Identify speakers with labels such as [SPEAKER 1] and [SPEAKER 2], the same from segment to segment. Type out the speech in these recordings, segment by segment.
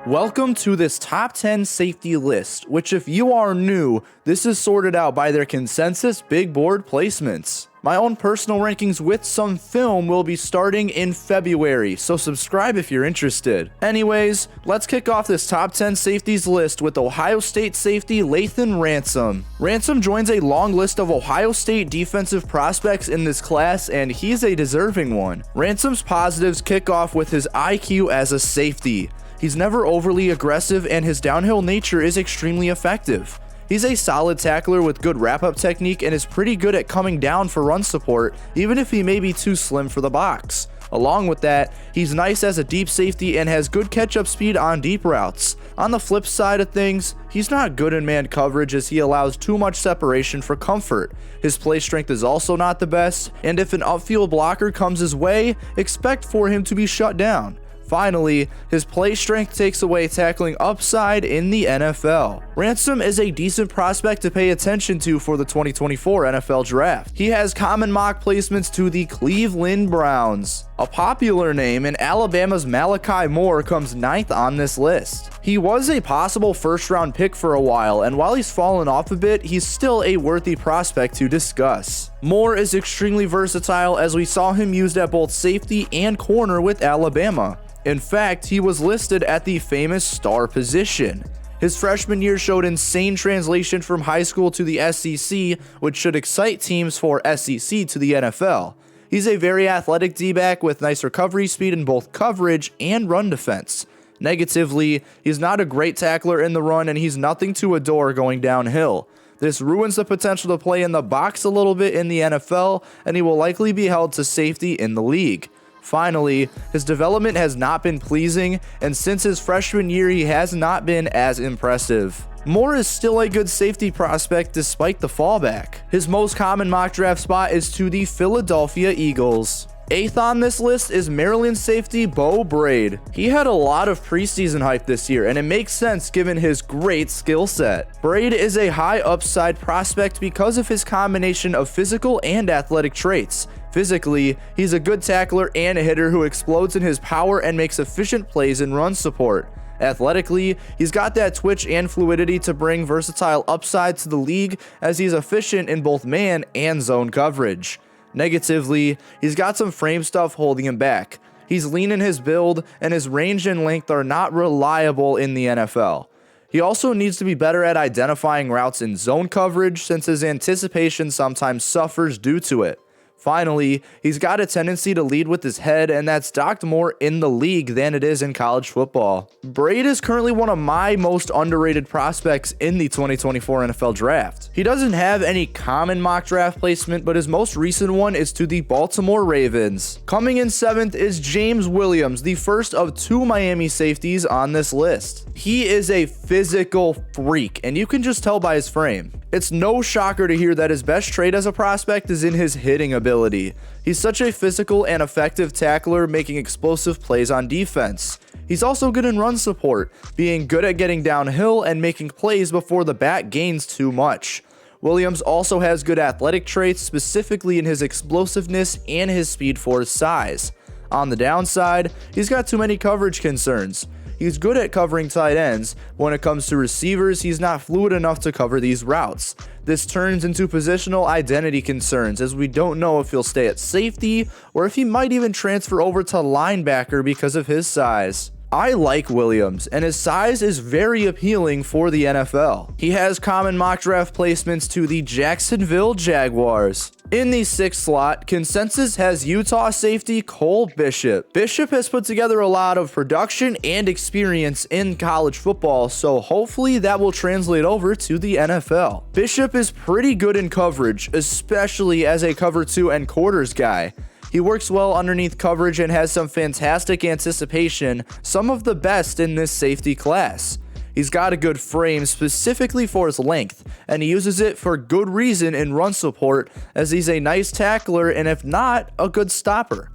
[SPEAKER 1] Welcome to this top 10 safety list, which if you are new, this is sorted out by their consensus big board placements. My own personal rankings with some film will be starting in February, so subscribe if you're interested. Anyways, let's kick off this top 10 safeties list with Ohio State safety Lathan Ransom. Ransom joins a long list of Ohio State defensive prospects in this class, and he's a deserving one. Ransom's positives kick off with his IQ as a safety. He's never overly aggressive, and his downhill nature is extremely effective. He's a solid tackler with good wrap-up technique and is pretty good at coming down for run support, even if he may be too slim for the box. Along with that, he's nice as a deep safety and has good catch-up speed on deep routes. On the flip side of things, he's not good in man coverage as he allows too much separation for comfort. His play strength is also not the best, and if an upfield blocker comes his way, expect for him to be shut down. Finally, his play strength takes away tackling upside in the NFL. Ransom is a decent prospect to pay attention to for the 2024 NFL Draft. He has common mock placements to the Cleveland Browns. A popular name in Alabama's Malachi Moore comes 9th on this list. He was a possible first-round pick for a while, and while he's fallen off a bit, he's still a worthy prospect to discuss. Moore is extremely versatile as we saw him used at both safety and corner with Alabama. In fact, he was listed at the famous star position. His freshman year showed insane translation from high school to the SEC, which should excite teams for SEC to the NFL. He's a very athletic D-back with nice recovery speed in both coverage and run defense. Negatively, he's not a great tackler in the run, and he's nothing to adore going downhill. This ruins the potential to play in the box a little bit in the NFL, and he will likely be held to safety in the league. Finally, his development has not been pleasing, and since his freshman year, he has not been as impressive. Moore is still a good safety prospect despite the fallback. His most common mock draft spot is to the Philadelphia Eagles. 8th on this list is Maryland safety Beau Brade. He had a lot of preseason hype this year, and it makes sense given his great skill set. Brade is a high upside prospect because of his combination of physical and athletic traits. Physically, he's a good tackler and a hitter who explodes in his power and makes efficient plays in run support. Athletically, he's got that twitch and fluidity to bring versatile upside to the league as he's efficient in both man and zone coverage. Negatively, he's got some frame stuff holding him back. He's lean in his build, and his range and length are not reliable in the NFL. He also needs to be better at identifying routes in zone coverage since his anticipation sometimes suffers due to it. Finally, he's got a tendency to lead with his head, and that's docked more in the league than it is in college football. Brade is currently one of my most underrated prospects in the 2024 NFL Draft. He doesn't have any common mock draft placement, but his most recent one is to the Baltimore Ravens. Coming in 7th is James Williams, the first of 2 Miami safeties on this list. He is a physical freak, and you can just tell by his frame. It's no shocker to hear that his best trait as a prospect is in his hitting ability. He's such a physical and effective tackler, making explosive plays on defense. He's also good in run support, being good at getting downhill and making plays before the back gains too much. Williams also has good athletic traits, specifically in his explosiveness and his speed for his size. On the downside, he's got too many coverage concerns. He's good at covering tight ends. When it comes to receivers, he's not fluid enough to cover these routes. This turns into positional identity concerns as we don't know if he'll stay at safety or if he might even transfer over to linebacker because of his size. I like Williams, and his size is very appealing for the NFL. He has common mock draft placements to the Jacksonville Jaguars. In the 6th slot, consensus has Utah safety Cole Bishop. Bishop has put together a lot of production and experience in college football, so hopefully that will translate over to the NFL. Bishop is pretty good in coverage, especially as a cover 2 and quarters guy. He works well underneath coverage and has some fantastic anticipation, some of the best in this safety class. He's got a good frame specifically for his length, and he uses it for good reason in run support as he's a nice tackler and if not, a good stopper.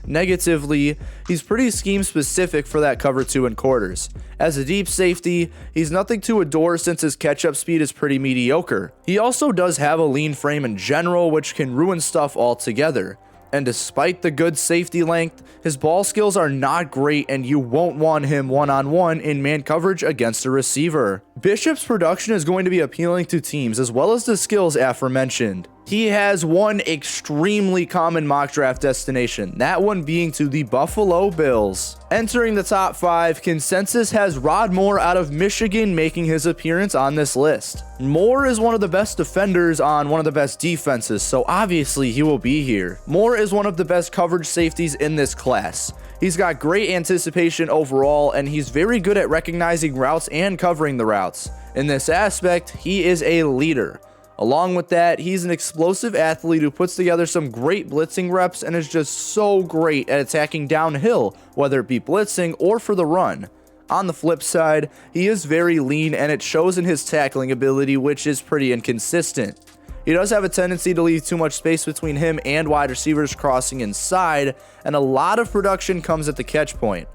[SPEAKER 1] Negatively, he's pretty scheme specific for that cover 2 and quarters. As a deep safety, he's nothing to adore since his catch-up speed is pretty mediocre. He also does have a lean frame in general, which can ruin stuff altogether. And despite the good safety length, his ball skills are not great and you won't want him one-on-one in man coverage against a receiver. Bishop's production is going to be appealing to teams as well as the skills aforementioned. He has one extremely common mock draft destination, that one being to the Buffalo Bills. Entering the top 5, consensus has Rod Moore out of Michigan making his appearance on this list. Moore is one of the best defenders on one of the best defenses, so obviously he will be here. Moore is one of the best coverage safeties in this class. He's got great anticipation overall, and he's very good at recognizing routes and covering the routes. In this aspect, he is a leader. Along with that, he's an explosive athlete who puts together some great blitzing reps and is just so great at attacking downhill, whether it be blitzing or for the run. On the flip side, he is very lean and it shows in his tackling ability, which is pretty inconsistent. He does have a tendency to leave too much space between him and wide receivers crossing inside, and a lot of production comes at the catch point.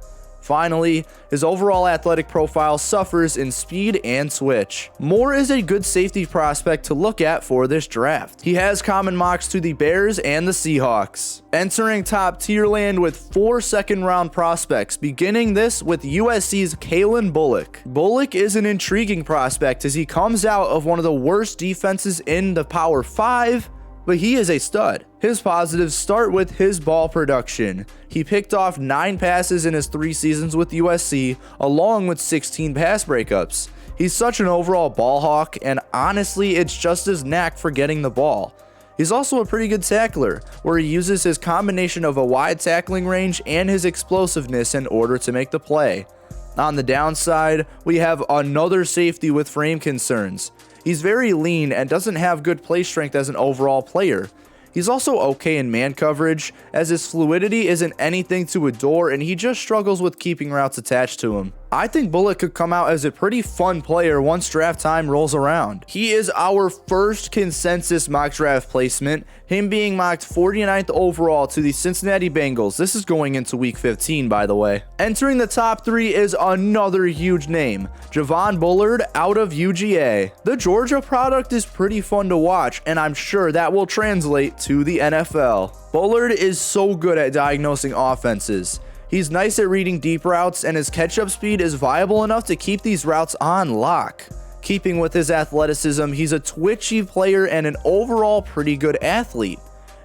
[SPEAKER 1] Finally, his overall athletic profile suffers in speed and switch. Moore is a good safety prospect to look at for this draft. He has common mocks to the Bears and the Seahawks. Entering top tier land with 4 second-round prospects, beginning this with USC's Kalen Bullock. Bullock is an intriguing prospect as he comes out of one of the worst defenses in the Power 5, but he is a stud. His positives start with his ball production. He picked off 9 passes in his 3 seasons with USC, along with 16 pass breakups. He's such an overall ball hawk, and honestly, it's just his knack for getting the ball. He's also a pretty good tackler, where he uses his combination of a wide tackling range and his explosiveness in order to make the play. On the downside, we have another safety with frame concerns. He's very lean and doesn't have good play strength as an overall player. He's also okay in man coverage, as his fluidity isn't anything to adore and he just struggles with keeping routes attached to him. I think Bullock could come out as a pretty fun player once draft time rolls around. He is our first consensus mock draft placement, him being mocked 49th overall to the Cincinnati Bengals. This is going into week 15, by the way. Entering the top 3 is another huge name, Javon Bullard out of UGA. The Georgia product is pretty fun to watch, and I'm sure that will translate to the NFL. Bullard is so good at diagnosing offenses. He's nice at reading deep routes, and his catch-up speed is viable enough to keep these routes on lock. Keeping with his athleticism, he's a twitchy player and an overall pretty good athlete.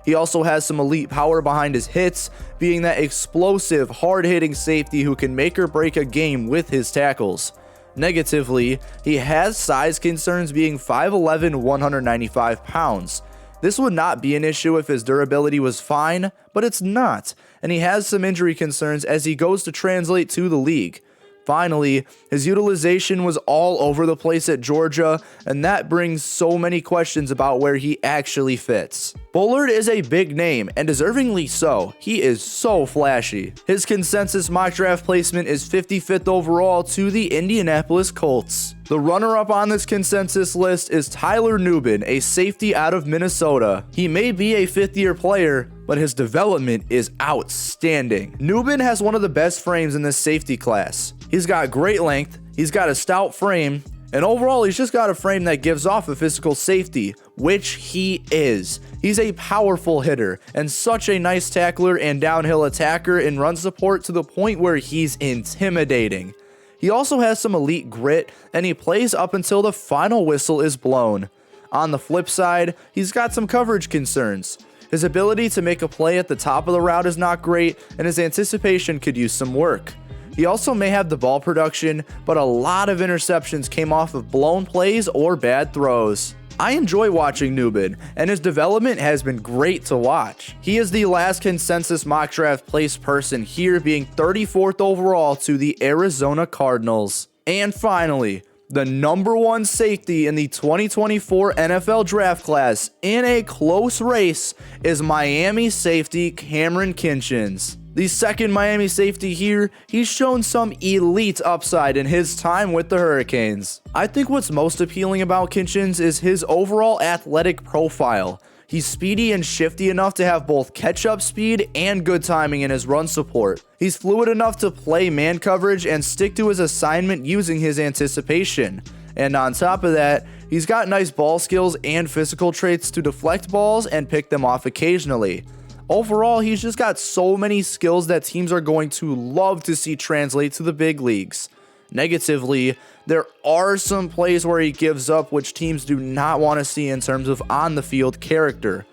[SPEAKER 1] He also has some elite power behind his hits, being that explosive, hard-hitting safety who can make or break a game with his tackles. Negatively, he has size concerns, being 5'11", 195 pounds. This would not be an issue if his durability was fine, but it's not, and he has some injury concerns as he goes to translate to the league. Finally, his utilization was all over the place at Georgia, and that brings so many questions about where he actually fits. Bullard is a big name, and deservingly so. He is so flashy. His consensus mock draft placement is 55th overall to the Indianapolis Colts. The runner-up on this consensus list is Tyler Nubin, a safety out of Minnesota. He may be a 5th-year player, but his development is outstanding. Nubin has one of the best frames in this safety class. He's got great length, he's got a stout frame, and overall he's just got a frame that gives off a physical safety, which he is. He's a powerful hitter and such a nice tackler and downhill attacker in run support to the point where he's intimidating. He also has some elite grit, and he plays up until the final whistle is blown. On the flip side, he's got some coverage concerns. His ability to make a play at the top of the route is not great, and his anticipation could use some work. He also may have the ball production, but a lot of interceptions came off of blown plays or bad throws. I enjoy watching Nubin, and his development has been great to watch. He is the last consensus mock draft placed person here, being 34th overall to the Arizona Cardinals. And finally, the number 1 safety in the 2024 NFL draft class in a close race is Miami safety Kamren Kinchens. The second Miami safety here, he's shown some elite upside in his time with the Hurricanes. I think what's most appealing about Kinchens is his overall athletic profile. He's speedy and shifty enough to have both catch-up speed and good timing in his run support. He's fluid enough to play man coverage and stick to his assignment using his anticipation. And on top of that, he's got nice ball skills and physical traits to deflect balls and pick them off occasionally. Overall, he's just got so many skills that teams are going to love to see translate to the big leagues. Negatively, there are some plays where he gives up which teams do not want to see in terms of on-the-field character.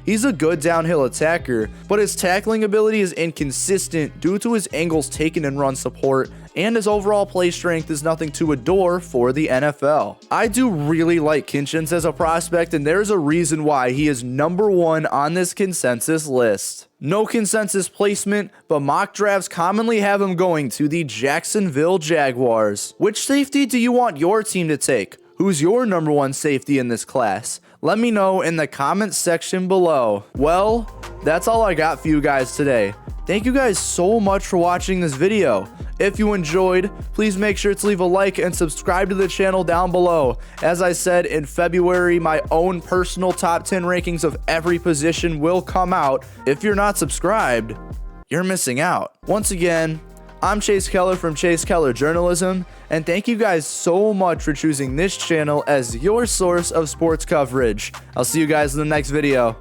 [SPEAKER 1] He's a good downhill attacker, but his tackling ability is inconsistent due to his angles taken in run support, and his overall play strength is nothing to adore for the NFL. I do really like Kinchens as a prospect, and there's a reason why he is number 1 on this consensus list. No consensus placement, but mock drafts commonly have him going to the Jacksonville Jaguars. Which safety do you want your team to take? Who's your number 1 safety in this class? Let me know in the comments section below. Well, that's all I got for you guys today. Thank you guys so much for watching this video. If you enjoyed, please make sure to leave a like and subscribe to the channel down below. As I said, in February, my own personal top 10 rankings of every position will come out. If you're not subscribed, you're missing out. Once again, I'm Chase Keller from Chase Keller Journalism, and thank you guys so much for choosing this channel as your source of sports coverage. I'll see you guys in the next video.